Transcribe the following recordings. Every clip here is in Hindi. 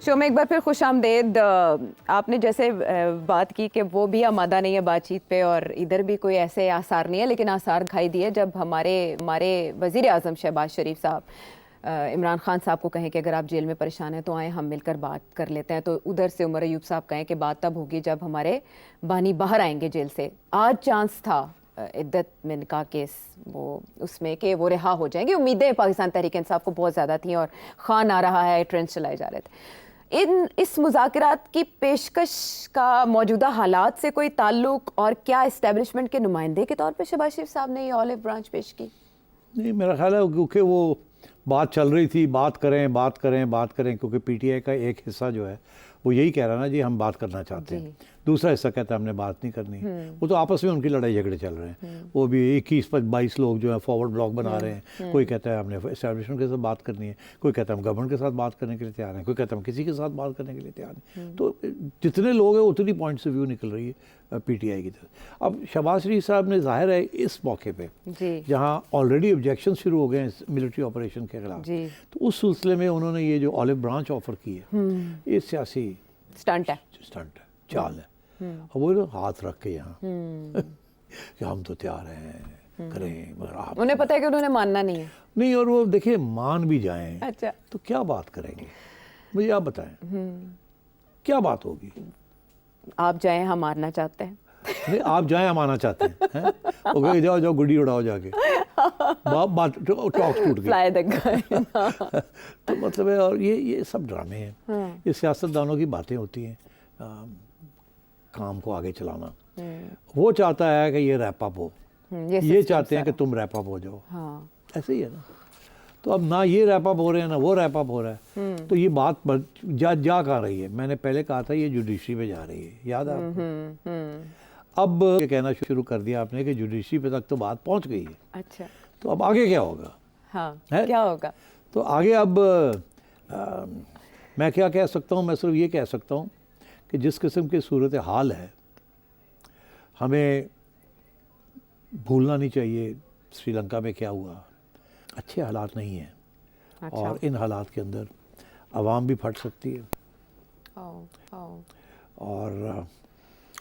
शो में एक बार फिर खुशामदेद। आपने जैसे बात की कि वो भी आमादा नहीं है बातचीत पे और इधर भी कोई ऐसे आसार नहीं है, लेकिन आसार दिखाई दिए जब हमारे वज़ीर आज़म शहबाज शरीफ साहब इमरान खान साहब को कहें कि अगर आप जेल में परेशान हैं तो आए हम मिलकर बात कर लेते हैं, तो उधर से उमर अयूब साहब कहें कि बात तब होगी जब हमारे बानी बाहर आएंगे जेल से। आज चांस था इद्दत मिन का केस वो उसमें कि वो रिहा हो जाएंगे। उम्मीदें पाकिस्तान तहरीक इंसाफ को बहुत ज़्यादा थी और खान आ रहा है, ट्रेंड चलाए जा रहे थे। इस मुज़ाकरात की पेशकश का मौजूदा हालात से कोई ताल्लुक, और क्या इस्टेब्लिशमेंट के नुमाइंदे के तौर पर शहबाज शरीफ साहब ने ये ऑलिव ब्रांच पेश की? नहीं, मेरा ख्याल है क्योंकि वो बात चल रही थी, बात करें, क्योंकि पीटीआई का एक हिस्सा जो है वो यही कह रहा है ना जी हम बात करना चाहते हैं, दूसरा हिस्सा कहता है हमने बात नहीं करनी। वो तो आपस में उनकी लड़ाई झगड़े चल रहे हैं। वो भी 21-22 लोग जो है फॉरवर्ड ब्लॉक बना रहे हैं। कोई कहता है हमने एस्टैब्लिशमेंट के साथ बात करनी है, कोई कहता है हम गवर्नमेंट के साथ बात करने के लिए तैयार हैं, कोई कहता है हम किसी के साथ बात करने के लिए तैयार हैं। तो जितने लोग हैं उतनी पॉइंट्स ऑफ व्यू निकल रही है पीटीआई की तरफ। अब शहबाज शरीफ साहब ने जाहिर है इस मौके पे जहाँ ऑलरेडी ऑब्जेक्शन शुरू हो गए हैं मिलिट्री ऑपरेशन के खिलाफ, तो उस सिलसिले में उन्होंने ये जो ऑलिव ब्रांच ऑफर की है ये सियासी स्टंट है, चाल है। और वो लोग हाथ रख के यहाँ कि हम तो तैयार हैं करें, मगर आप उन्हें पता है कि उन्होंने मानना नहीं है। नहीं, और वो देखिए मान भी जाएं अच्छा तो क्या बात करेंगे, मुझे आप बताएं क्या बात होगी? आप जाएं हम मारना चाहते हैं। नहीं, आप जाएं हम आना चाहते हैं, ओके जाओ जाओ गुड्डी उड़ाओ जाके, बात टॉक्स टूट गई। तो मतलब है, और ये सब ड्रामे हैं, ये सियासतदानों की बातें होती हैं, काम को आगे चलाना। वो चाहता है कि ये रैप अप हो, ये चाहते हैं कि तुम रैप अप हो जाओ। ऐसे ही है ना। तो अब ना ये रैप अप हो रहे हैं ना वो रैप अप हो रहा है। तो ये बात जा कहाँ रही है? मैंने पहले कहा था ये जुडिशरी पे जा रही है, याद है आपको? अब ये कहना शुरू कर दिया आपने कि जुडिशरी पे तक तो बात पहुंच गई है। अच्छा, तो अब आगे क्या होगा? क्या होगा? तो आगे अब मैं क्या कह सकता हूँ? मैं सिर्फ ये कह सकता हूँ कि जिस किस्म की सूरत हाल है हमें भूलना नहीं चाहिए श्रीलंका में क्या हुआ। अच्छे हालात नहीं हैं। अच्छा। और इन हालात के अंदर आवाम भी फट सकती है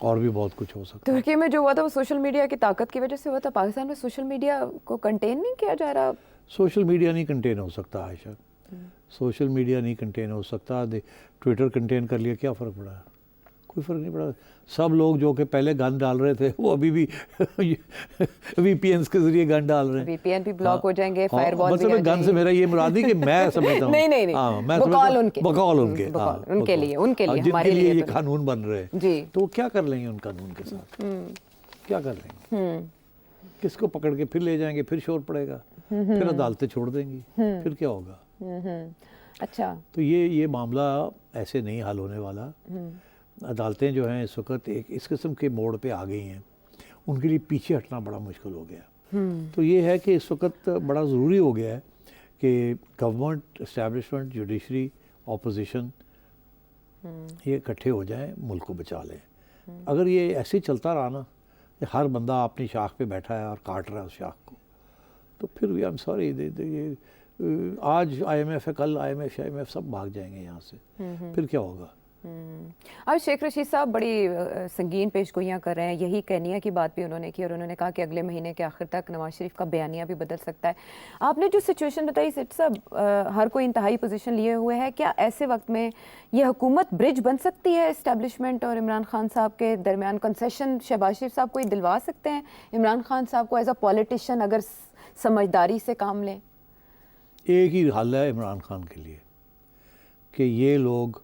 और भी बहुत कुछ हो सकता है। तुर्की में जो हुआ था वो सोशल मीडिया की ताकत की वजह से हुआ था। पाकिस्तान में सोशल मीडिया को कंटेन नहीं किया जा रहा। सोशल मीडिया नहीं कंटेन हो सकता आयशा, सोशल मीडिया नहीं कंटेन हो सकता। ट्विटर कंटेन कर लिया, क्या फ़र्क पड़ा? कोई फ़र्क नहीं पड़ा। सब लोग जो कि पहले गन डाल रहे थे वो अभी भी वीपीएन के जरिए गन डाल रहे हैं। वीपीएन भी ब्लॉक हो जाएंगे, फायरवॉल मतलब गन से मेरा ये मुराद नहीं कि मैं समझता हूँ नहीं, मैं बकौल उनके लिए जिनके लिए ये कानून बन रहे हैं, तो वो क्या कर लेंगे उन कानून के साथ? क्या कर लेंगे? किसको पकड़ के फिर ले जाएंगे, फिर शोर पड़ेगा, फिर अदालतें छोड़ देंगी, फिर क्या होगा? अच्छा, तो ये मामला ऐसे नहीं हल होने वाला। अदालतें जो हैं इस वक्त एक इस किस्म के मोड़ पे आ गई हैं, उनके लिए पीछे हटना बड़ा मुश्किल हो गया। तो ये है कि इस वक्त बड़ा ज़रूरी हो गया है कि गवर्नमेंट, एस्टैब्लिशमेंट, जुडिशरी, ऑपोजिशन ये इकट्ठे हो जाएं, मुल्क को बचा लें। अगर ये ऐसे ही चलता रहा ना, हर बंदा अपनी शाख पे बैठा है और काट रहा है उस शाख को, तो फिर भी आई एम सॉरी, आज IMF है, कल IMF सब भाग जाएंगे यहाँ से, फिर क्या होगा? अब शेख रशीद साहब बड़ी संगीन पेशगोइयाँ कर रहे हैं। यही कहनिया की बात भी उन्होंने की और उन्होंने कहा कि अगले महीने के आखिर तक नवाज शरीफ का बयानिया भी बदल सकता है। आपने जो सिचुएशन बताई सेठ साहब, हर कोई इंतहाई पोजीशन लिए हुए है, क्या ऐसे वक्त में ये हुकूमत ब्रिज बन सकती है इस्टेब्लिशमेंट और इमरान खान साहब के दरमियान? कंसेशन शहबाज शरीफ साहब कोई दिलवा सकते हैं इमरान खान साहब को एज अ पॉलिटिशियन, अगर समझदारी से काम लें? एक ही हल है इमरान खान के लिए कि ये लोग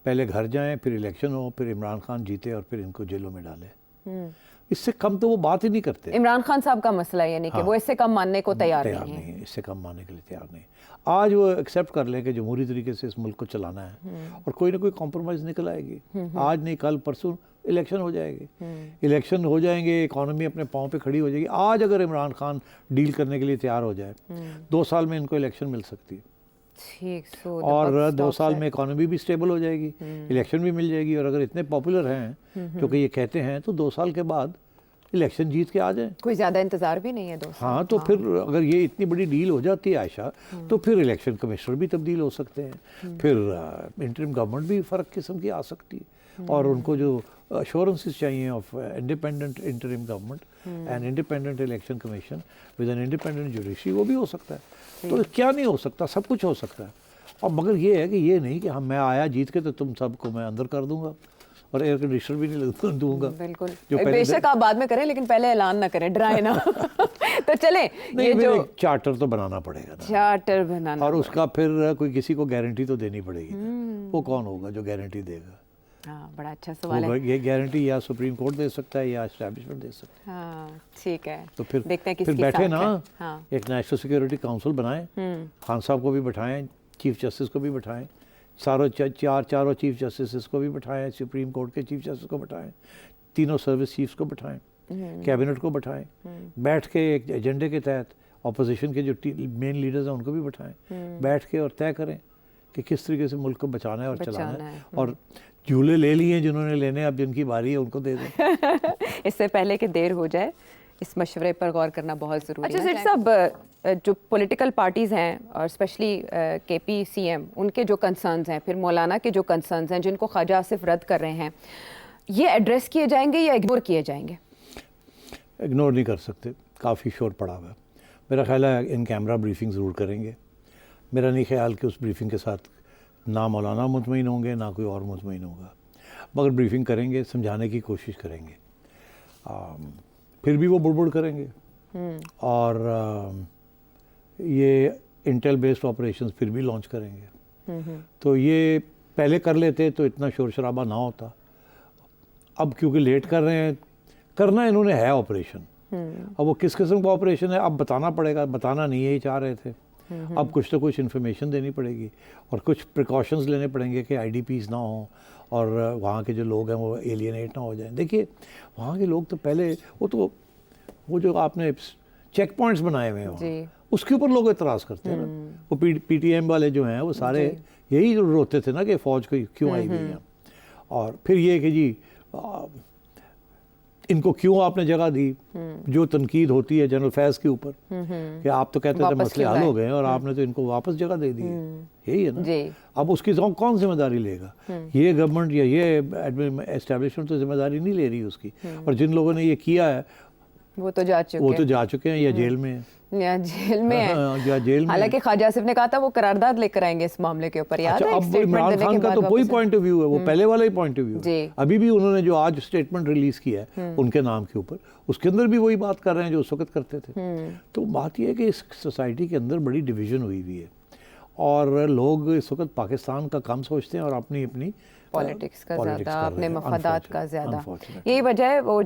पहले घर जाएं, फिर इलेक्शन हो, फिर इमरान खान जीते और फिर इनको जेलों में डालें। इससे कम तो वो बात ही नहीं करते। इमरान खान साहब का मसला है, यानी कि वो इससे कम मानने को तैयार नहीं है। इससे कम मानने के लिए तैयार नहीं। आज वो एक्सेप्ट कर लें कि जमहूरी तरीके से इस मुल्क को चलाना है और कोई ना कोई कॉम्प्रोमाइज़ निकल आएगी। आज नहीं कल परसों इलेक्शन हो जाएंगे, इलेक्शन हो जाएंगे, इकॉनमी अपने पाँव पे खड़ी हो जाएगी। आज अगर इमरान खान डील करने के लिए तैयार हो जाए, 2 साल में इनको इलेक्शन मिल सकती है। और 2 साल में इकॉनमी भी स्टेबल हो जाएगी, इलेक्शन भी मिल जाएगी। और अगर इतने पॉपुलर हैं क्योंकि ये कहते हैं, तो 2 साल के बाद इलेक्शन जीत के आ जाएं। कोई ज़्यादा इंतज़ार भी नहीं है दोस्त। हाँ, तो फिर अगर ये इतनी बड़ी डील हो जाती है आयशा, तो फिर इलेक्शन कमिश्नर भी तब्दील हो सकते हैं, फिर इंटरिम गवर्नमेंट भी फ़र्क किस्म की आ सकती है, और उनको जो अश्योरेंसेस चाहिए of independent interim government and independent election commission with an independent judiciary, वो भी हो सकता है। तो क्या नहीं हो सकता, सब कुछ हो सकता है। और मगर ये है कि ये नहीं कि हम मैं आया जीत के तो तुम सबको मैं अंदर कर दूंगा और एयर कंडीशनर भी नहीं दूंगा। बिल्कुल, जो बेशक आप बाद में करें, लेकिन पहले ऐलान ना करें, डराए ना। तो चले, नहीं, ये जो चार्टर तो बनाना पड़ेगा ना, चार्टर बनाना, और उसका फिर कोई किसी को गारंटी तो देनी पड़ेगी ना। वो कौन होगा जो गारंटी देगा? हाँ, बड़ा अच्छा सवाल है। ये गारंटी या सुप्रीम कोर्ट दे सकता है या एस्टैब्लिशमेंट दे सकता है। हाँ, ठीक है, तो फिर देखते हैं फिर किसकी बैठे साख ना, है। हाँ, एक नेशनल सिक्योरिटी काउंसिल बनाएं, खान साहब को भी बैठाएं, चीफ जस्टिस को भी बैठाएं, चारों चीफ जस्टिस को भी बैठाएं, सुप्रीम कोर्ट के चीफ जस्टिस को बैठाएं, तीनों सर्विस चीफ्स को बैठाएं, कैबिनेट को बैठाएं, बैठ के एक एजेंडे के तहत अपोजिशन के जो मेन लीडर्स हैं उनको भी बैठाएं, बैठ के और तय करें कि किस तरीके से मुल्क को बचाना है और चलाना है। और झूले ले लिए जिन्होंने लेने, अब जिनकी बारी है उनको दे दें। इससे पहले कि देर हो जाए, इस मशवरे पर गौर करना बहुत ज़रूरी है। अच्छा सेठ साहब, जो पॉलिटिकल पार्टीज़ हैं और स्पेशली KPCM, उनके जो कंसर्न्स हैं, फिर मौलाना के जो कंसर्न्स हैं जिनको ख्वाजा आसिफ रद्द कर रहे हैं, ये एड्रेस किए जाएंगे या इग्नोर किए जाएंगे? इग्नोर नहीं कर सकते, काफ़ी शोर पड़ा हुआ है। मेरा ख्याल है इन कैमरा ब्रीफिंग ज़रूर करेंगे। मेरा नहीं ख्याल कि उस ब्रीफिंग के साथ ना मौलाना मुतमईन होंगे ना कोई और मुतमईन होगा, मगर ब्रीफिंग करेंगे, समझाने की कोशिश करेंगे। फिर भी वो बुड़बुड़ करेंगे, और ये इंटेल बेस्ड ऑपरेशंस फिर भी लॉन्च करेंगे। तो ये पहले कर लेते तो इतना शोर शराबा ना होता। अब क्योंकि लेट कर रहे हैं, करना इन्होंने है ऑपरेशन, अब वो किस किस्म का ऑपरेशन है अब बताना पड़ेगा, बताना नहीं यही चाह रहे थे। अब कुछ तो कुछ इन्फॉर्मेशन देनी पड़ेगी और कुछ प्रिकॉशंस लेने पड़ेंगे कि IDPs ना हो और वहाँ के जो लोग हैं वो एलियनेट ना हो जाएं। देखिए, वहाँ के लोग तो पहले वो जो आपने चेक पॉइंट्स बनाए हुए हैं वहाँ, उसके ऊपर लोग एतराज़ करते हैं ना। वो PTM वाले जो हैं वो सारे यही रोते थे ना कि फ़ौज क्यों आई हुई है, और फिर ये कि जी इनको क्यों आपने जगह दी। जो तनकीद होती है जनरल फैज़ के ऊपर कि आप तो कहते थे मसले हल हो गए और आपने तो इनको वापस जगह दे दी है, यही है ना। अब उसकी कौन जिम्मेदारी लेगा? ये गवर्नमेंट या ये एस्टेब्लिशमेंट तो जिम्मेदारी नहीं ले रही उसकी। और जिन लोगों ने ये किया है वो तो जा चुके हैं या जेल में है, या जेल में है। या जेल में। हालांकि ख्वाजा आसिफ ने कहा था वो करारदाद लेकर आएंगे इस मामले के ऊपर, याद है? अब इमरान खान का तो वही पॉइंट ऑफ व्यू है, वो पहले वाला ही पॉइंट ऑफ व्यू है। अभी भी उन्होंने जो आज स्टेटमेंट रिलीज किया है उनके नाम के ऊपर, उसके अंदर भी वही बात कर रहे हैं जो उस वक्त करते थे। तो बात यह है कि इस सोसाइटी के अंदर बड़ी डिवीजन हुई हुई है, और लोग इस वक्त पाकिस्तान का कम सोचते हैं और अपनी अपनी पॉलिटिक्स का ज़्यादा, अपने मफादात का ज़्यादा। यही वजह है। वो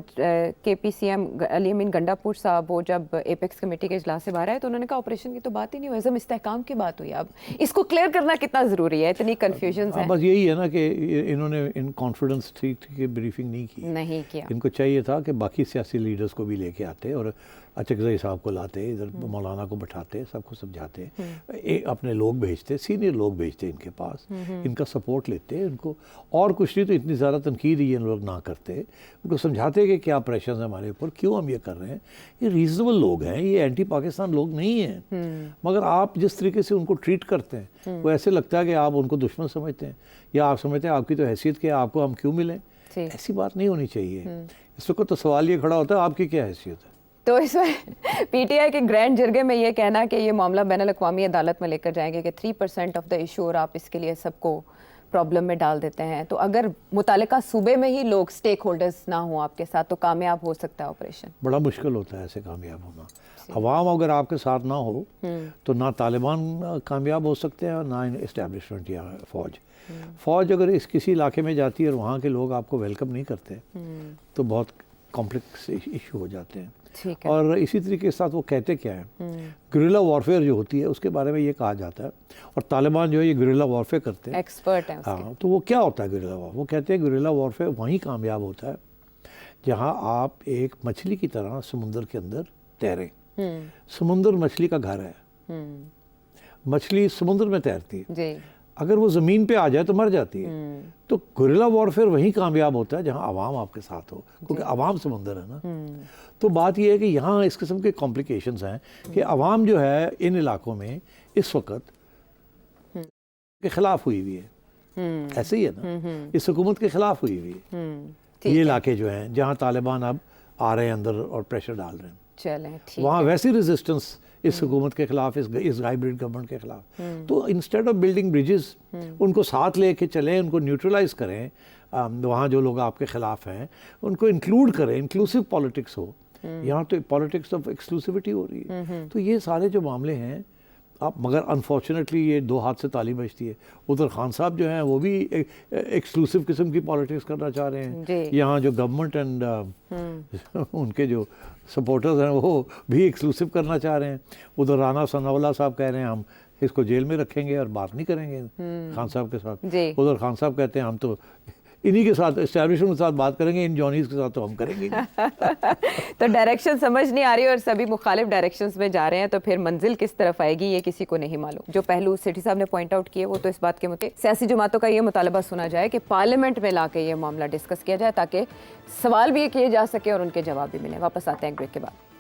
KPCM अली अमीन गंडापुर साहब वो जब एपेक्स कमेटी के इजलास से बाहर आए तो उन्होंने कहा ऑपरेशन की तो बात ही नहीं हुई, इज़्म इस्तेहकाम की बात हुई। अब इसको क्लियर करना कितना ज़रूरी है? इतनी कन्फ्यूजन है। बस यही है ना कि इन्होंने इन कॉन्फिडेंस की ब्रीफिंग नहीं किया। इनको चाहिए था कि बाकी सियासी लीडर्स को भी लेके आते और अचकज़ई साहब को लाते, इधर मौलाना को बैठाते, सबको समझाते, अपने लोग भेजते, सीनियर लोग भेजते इनके पास, इनका सपोर्ट लेते, इनको और कुछ नहीं तो इतनी ज़्यादा तनकीद ये लोग ना करते, उनको समझाते कि क्या प्रेशर्स हैं हमारे ऊपर, क्यों हम ये कर रहे हैं, ये रीजनेबल लोग हैं, ये एंटी पाकिस्तान लोग नहीं हैं। मगर आप जिस तरीके से उनको ट्रीट करते हैं वो ऐसे लगता है कि आप उनको दुश्मन समझते हैं, या आप समझते हैं आपकी तो हैसियत क्या है, आपको हम क्यों मिलें। ऐसी बात नहीं होनी चाहिए। इस वक्त तो सवाल ये खड़ा होता है आपकी क्या हैसियत है। तो इसमें PTI के ग्रैंड जरगे में ये कहना कि ये मामला बैनुल-अक़वामी अदालत में लेकर जाएंगे कि 3% ऑफ द इशू, और आप इसके लिए सबको प्रॉब्लम में डाल देते हैं। तो अगर मुतालिका सूबे में ही लोग स्टेक होल्डर्स ना हो आपके साथ तो कामयाब हो सकता है ऑपरेशन? बड़ा मुश्किल होता है ऐसे कामयाब होना। अवाम अगर आपके साथ ना हो तो ना तालिबान कामयाब हो सकते हैं और ना इस्टेब्लिशमेंट या फ़ौज अगर किसी इलाके में जाती है और वहाँ के लोग आपको वेलकम नहीं करते तो बहुत कॉम्प्लेक्स इशू हो जाते हैं। और इसी तरीके के साथ वो कहते क्या है, गुरिल्ला वॉरफेयर जो होती है उसके बारे में ये कहा जाता है, और तालिबान जो है ये गुरिल्ला वॉरफेयर करते हैं, एक्सपर्ट हैं उसके। हाँ, तो वो क्या होता है गुरिल्ला वॉरफेयर? वो कहते हैं गुरिल्ला वॉरफेयर वहीं कामयाब होता है जहाँ आप एक मछली की तरह समुंदर के अंदर तैरें। समुंदर मछली का घर है, मछली समुंदर में तैरती है। अगर वो ज़मीन पे आ जाए तो मर जाती है। तो गुरिल्ला वॉरफेयर वहीं कामयाब होता है जहाँ आवाम आपके साथ हो, क्योंकि आवाम समंदर है ना। तो बात ये है कि यहाँ इस किस्म के कॉम्प्लिकेशंस हैं कि आवाम जो है इन इलाकों में इस वक्त के खिलाफ हुई हुई है। ऐसे ही है ना, इस हुकूमत के खिलाफ हुई हुई है ये इलाके जो हैं जहाँ तालिबान अब आ रहे हैं अंदर और प्रेशर डाल रहे हैं। चलें ठीक वहाँ वैसी रेजिस्टेंस इस हुकूमत के खिलाफ, इस हाइब्रिड गवर्नमेंट के खिलाफ। तो इंस्टेड ऑफ बिल्डिंग ब्रिजेस, उनको साथ लेके चलें, उनको न्यूट्रलाइज करें। वहाँ जो लोग आपके खिलाफ हैं उनको इंक्लूड करें, इंक्लूसिव पॉलिटिक्स हो। यहाँ तो पॉलिटिक्स ऑफ एक्सक्लूसिविटी हो रही है। तो ये सारे जो मामले हैं आप, मगर अनफॉर्चुनेटली ये दो हाथ से ताली बजती है। उधर खान साहब जो हैं वो भी एक्सक्लूसिव किस्म की पॉलिटिक्स करना चाह रहे हैं। यहाँ जो गवर्नमेंट एंड उनके जो सपोर्टर्स हैं वो भी एक्सक्लूसिव करना चाह रहे हैं। उधर राना सनाउल्लाह साहब कह रहे हैं हम इसको जेल में रखेंगे और बात नहीं करेंगे खान साहब के साथ। उधर खान साहब कहते हैं हम तो इन्हीं के साथ, एस्टैब्लिशमेंट के साथ बात करेंगे, इन जॉनीज के साथ तो हम करेंगे तो डायरेक्शन समझ नहीं आ रही और सभी मुखालिफ डायरेक्शंस में जा रहे हैं, तो फिर मंजिल किस तरफ आएगी ये किसी को नहीं मालूम। जो पहलू सेठी साहब ने पॉइंट आउट किए वो तो इस बात के मुताबिक सियासी जमातों का ये मुतालबा सुना जाए कि पार्लियामेंट में लाके ये मामला डिस्कस किया जाए ताकि सवाल भी किए जा सके और उनके जवाब भी मिले। वापस आते हैं ब्रेक के बाद।